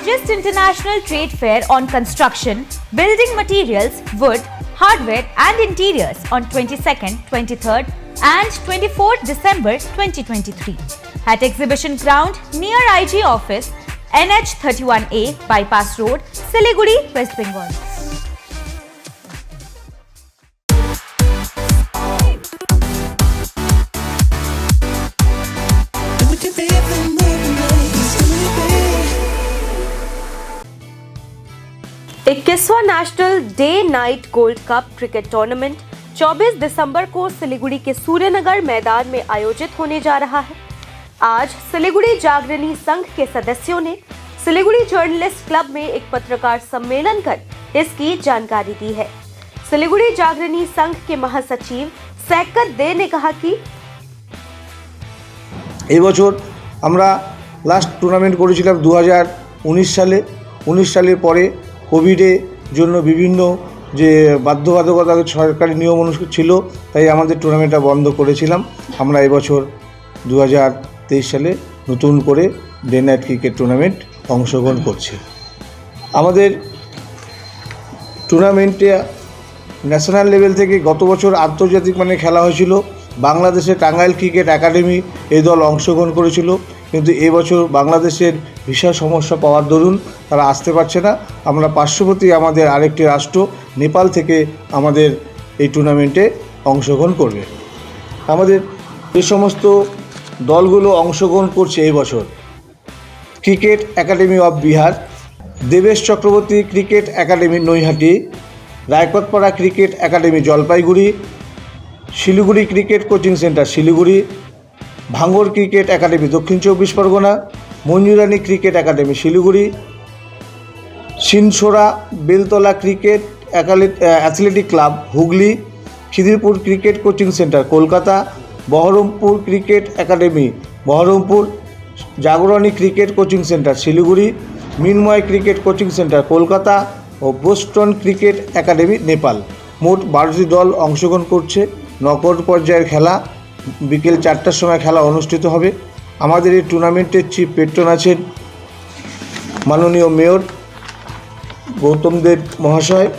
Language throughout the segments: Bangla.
largest international trade fair on construction, building materials, wood, hardware and interiors on 22nd, 23rd and 24th December 2023 at Exhibition Ground near IG Office, NH 31A, Bypass Road, Siliguri, West Bengal. इक्कीसवां national day night gold cup cricket tournament 24 दिसंबर को सिलीगुड़ी के सूर्यनगर मैदान में आयोजित होने जा रहा है। आज सिलीगुड़ी जागरणी संघ के सदस्यों ने सिलीगुड़ी जर्नलिस्ट क्लब में एक पत्रकार सम्मेलन कर इसकी जानकारी दी है। सिलीगुड़ी जागरणी संघ के महासचिव सैकत दे ने कहा कि এই বছর আমরা লাস্ট টুর্নামেন্ট করেছিলাম 2019 সালে। 19 সালের পরে কোভিডের জন্য বিভিন্ন যে বাধ্যবাধকতা সরকারি নিয়ম অনুসারে ছিল, তাই আমাদের টুর্নামেন্টটা বন্ধ করেছিলাম। আমরা এবছর 2023 সালে নতুন করে ডে নাইট ক্রিকেট টুর্নামেন্ট অংশগ্রহণ করছি। আমাদের টুর্নামেন্টে ন্যাশনাল লেভেল থেকে গত বছর আন্তর্জাতিক মানে খেলা হয়েছিল। বাংলাদেশের টাঙ্গাইল ক্রিকেট একাডেমি এই দল অংশগ্রহণ করেছিল, কিন্তু এবছর বাংলাদেশের ভিসা সমস্যা পাওয়ার দরুন তারা আসতে পারছে না। আমরা পার্শ্ববর্তী আমাদের আরেকটি রাষ্ট্র নেপাল থেকে আমাদের এই টুর্নামেন্টে অংশগ্রহণ করবে। আমাদের যে সমস্ত দলগুলো অংশগ্রহণ করছে এই বছর: cricket academy of Bihar, Debesh Chakraborty cricket academy Naihati, Raikatpara cricket academy Jalpaiguri, Siliguri cricket coaching centre Siliguri, Bhangar cricket academy Dakshin 24 Pargana, Manjurani cricket academy Siliguri, Sinsora Beltala cricket athletic club Hooghly, Khidirpur cricket coaching centre Kolkata, Baharampur cricket academy Baharampur, Jagarani cricket coaching centre Siliguri, Minmoy cricket coaching centre Kolkata ও বোস্টন ক্রিকেট একাডেমি নেপাল। মোট 12টি দল অংশগ্রহণ করছে। নকআউট পর্যায়ের খেলা বিকেল 4টার সময় খেলা অনুষ্ঠিত হবে। আমাদের এই টুর্নামেন্টের চিফ পেট্রন আছেন মাননীয় মেয়র গৌতম দেব মহাশয়।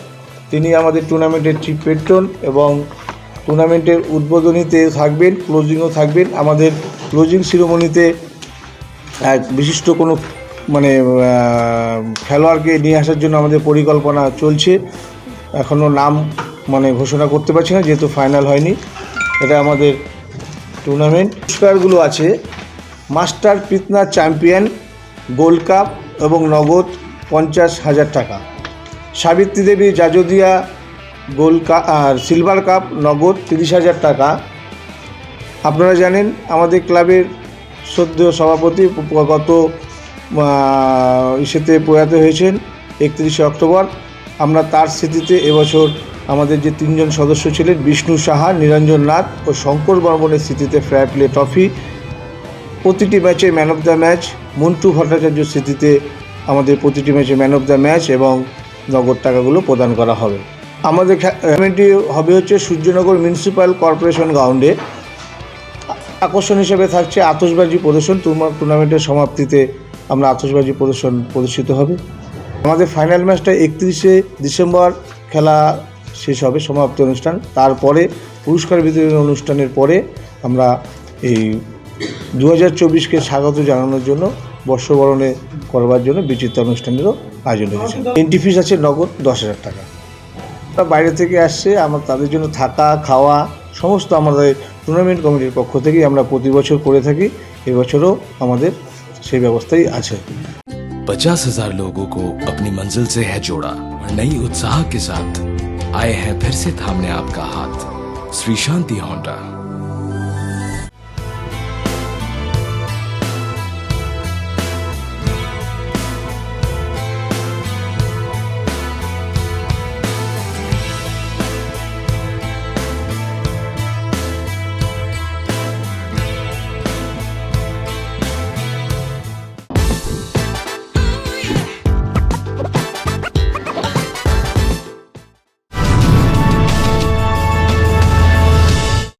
তিনি আমাদের টুর্নামেন্টের চিফ পেট্রন এবং টুর্নামেন্টের উদ্বোধনীতে থাকবেন, ক্লোজিংও থাকবেন। আমাদের ক্লোজিং সিরিমনিতে এক বিশিষ্ট কোনো মানে খেলোয়াড়কে নিয়ে আসার জন্য আমাদের পরিকল্পনা চলছে। এখনও নাম মানে ঘোষণা করতে পারছি না, যেহেতু ফাইনাল হয়নি। এটা আমাদের টুর্নামেন্ট। পুরস্কারগুলো আছে: মাস্টার পিতনা চ্যাম্পিয়ন, গোল্ড কাপ এবং নগদ 50,000 টাকা। সাবিত্রী দেবী জাজদিয়া গোল্ড কাপ আর সিলভার কাপ নগদ 30,000 টাকা। আপনারা জানেন আমাদের ক্লাবের শ্রদ্ধেয় সভাপতি গত ইসেতে প্রয়াত হয়েছেন 31শে অক্টোবর। আমরা তার স্মৃতিতে এবছর আমাদের যে 3 জন সদস্য ছিলেন, বিষ্ণু সাহা, নিরঞ্জন নাথ ও শঙ্কর বর্মনের স্মৃতিতে ফেয়ার প্লে ট্রফি, প্রতিটি ম্যাচে man of the match, Montu ভট্টাচার্যের স্মৃতিতে আমাদের প্রতিটি ম্যাচে ম্যান অফ দ্য ম্যাচ এবং নগদ টাকাগুলো প্রদান করা হবে। আমাদের টুর্নামেন্টটি হবে হচ্ছে সূর্যনগর মিউনিসিপ্যাল কর্পোরেশন গ্রাউন্ডে। আকর্ষণ হিসেবে থাকছে আতশবাজি প্রদর্শন। টুর্নামেন্টের সমাপ্তিতে আমরা আতশবাজি প্রদর্শিত হবে। আমাদের ফাইনাল ম্যাচটা 31শে ডিসেম্বর খেলা শেষ হবে, সমাপ্তি অনুষ্ঠান। তারপরে পুরস্কার বিতরণ অনুষ্ঠানের পরে আমরা এই 2024কে স্বাগত জানানোর জন্য বর্ষবরণে করবার জন্য বিচিত্র অনুষ্ঠানেরও আয়োজন হয়েছে। এন্ট্রি ফিস আছে নগদ 10,000 টাকা। বাইরে থেকে আসছে, আমরা তাদের জন্য থাকা খাওয়া সমস্ত আমাদের টুর্নামেন্ট কমিটির পক্ষ থেকেই আমরা প্রতি বছর করে থাকি। এবছরও আমাদের সেই ব্যবস্থাই আছে। 50,000 लोगों को अपनी मंजिल से है जोड़ा और नई उत्साह के साथ आए हैं फिर से थामने आपका हाथ। श्री शांति होंडा।